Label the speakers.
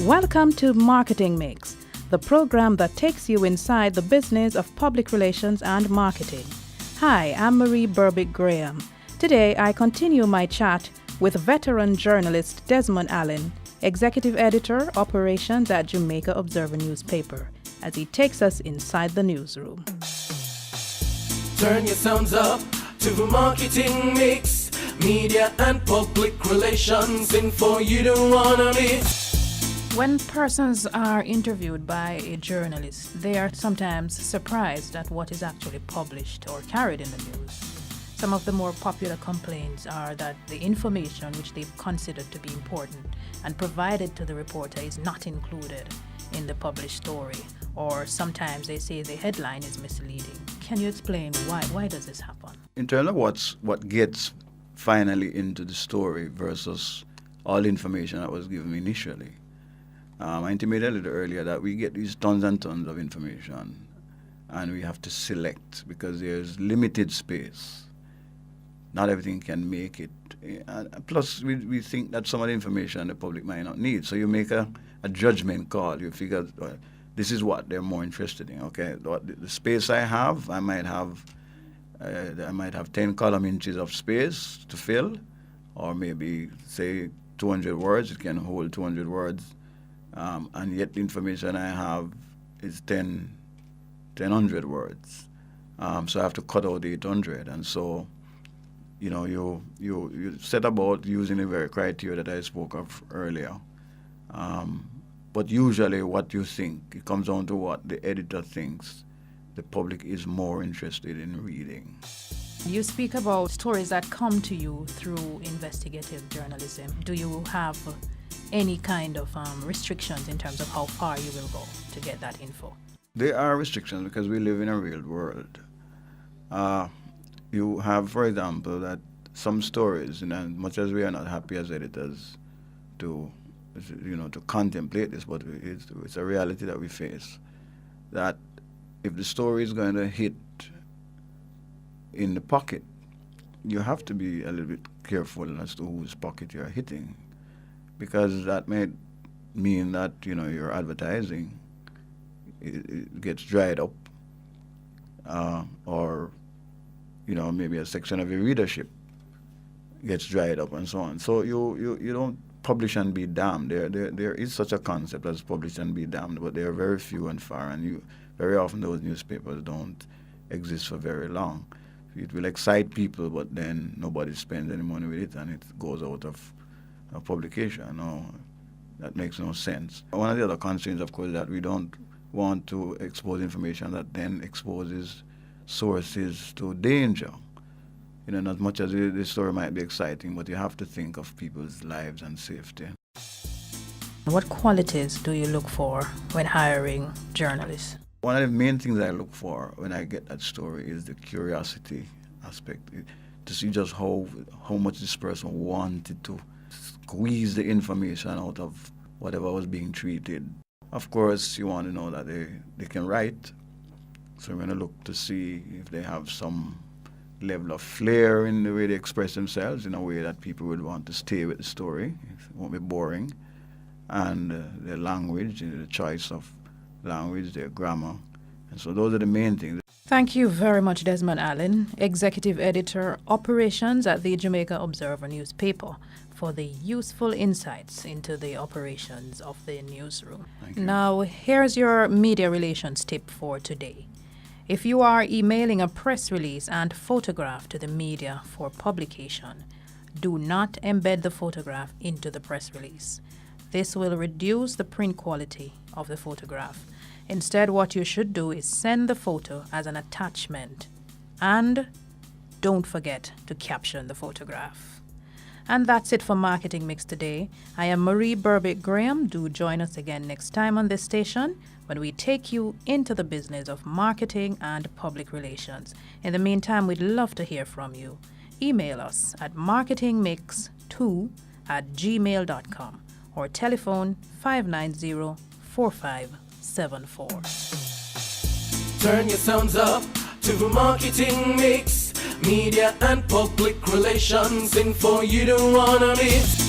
Speaker 1: Welcome to Marketing Mix, the program that takes you inside the business of public relations and marketing. Hi, I'm Marie Berbick-Graham. Today, I continue my chat with veteran journalist Desmond Allen, Executive Editor, Operations at Jamaica Observer newspaper, as he takes us inside the newsroom.
Speaker 2: Turn your sounds up to the Marketing Mix, media and public relations info you don't wanna miss.
Speaker 1: When persons are interviewed by a journalist, they are sometimes surprised at what is actually published or carried in the news. Some of the more popular complaints are that the information which they've considered to be important and provided to the reporter is not included in the published story, or sometimes they say the headline is misleading. Can you explain why does this happen?
Speaker 3: In terms of what gets finally into the story versus all the information that was given initially, I intimated a little earlier that we get these tons and tons of information and we have to select because there's limited space. Not everything can make it. Plus, we think that some of the information the public might not need. So you make a judgment call. You figure, well, this is what they're more interested in. Okay, the space I have, I might have 10 column inches of space to fill, or maybe say 200 words. It can hold 200 words. And yet the information I have is 1,000 words. So I have to cut out 800. And so, you set about using the very criteria that I spoke of earlier. But usually what you think, it comes down to what the editor thinks the public is more interested in reading.
Speaker 1: You speak about stories that come to you through investigative journalism. Do you have any kind of restrictions in terms of how far you will go to get that info?
Speaker 3: There are restrictions because we live in a real world. You have, for example, that some stories, and much as we are not happy as editors to contemplate this, but it's a reality that we face, that if the story is going to hit in the pocket, you have to be a little bit careful as to whose pocket you're hitting, because that may mean that your advertising it gets dried up, or maybe a section of your readership gets dried up and so on. So you don't publish and be damned. There is such a concept as publish and be damned, but they are very few and far, and very often those newspapers don't exist for very long. It will excite people, but then nobody spends any money with it, and it goes out of publication. No, that makes no sense. One of the other constraints, of course, is that we don't want to expose information that then exposes sources to danger. Not much as the story might be exciting, but you have to think of people's lives and safety.
Speaker 1: What qualities do you look for when hiring journalists?
Speaker 3: One of the main things I look for when I get that story is the curiosity aspect, to see just how much this person wanted to squeeze the information out of whatever was being treated. Of course, you want to know that they can write, so I'm going to look to see if they have some level of flair in the way they express themselves, in a way that people would want to stay with the story. It won't be boring. And their language, the choice of language, their grammar. And so those are the main things.
Speaker 1: Thank you very much, Desmond Allen, Executive Editor, Operations at the Jamaica Observer newspaper, for the useful insights into the operations of the newsroom.
Speaker 3: Thank you.
Speaker 1: Now, here's your media relations tip for today. If you are emailing a press release and photograph to the media for publication, do not embed the photograph into the press release. This will reduce the print quality of the photograph. Instead, what you should do is send the photo as an attachment, and don't forget to caption the photograph. And that's it for Marketing Mix today. I am Marie Berbick-Graham. Do join us again next time on this station when we take you into the business of marketing and public relations. In the meantime, we'd love to hear from you. Email us at marketingmix2@gmail.com or telephone 590-4574.
Speaker 2: Turn your sounds up to the Marketing Mix, media and public relations info you don't wanna miss.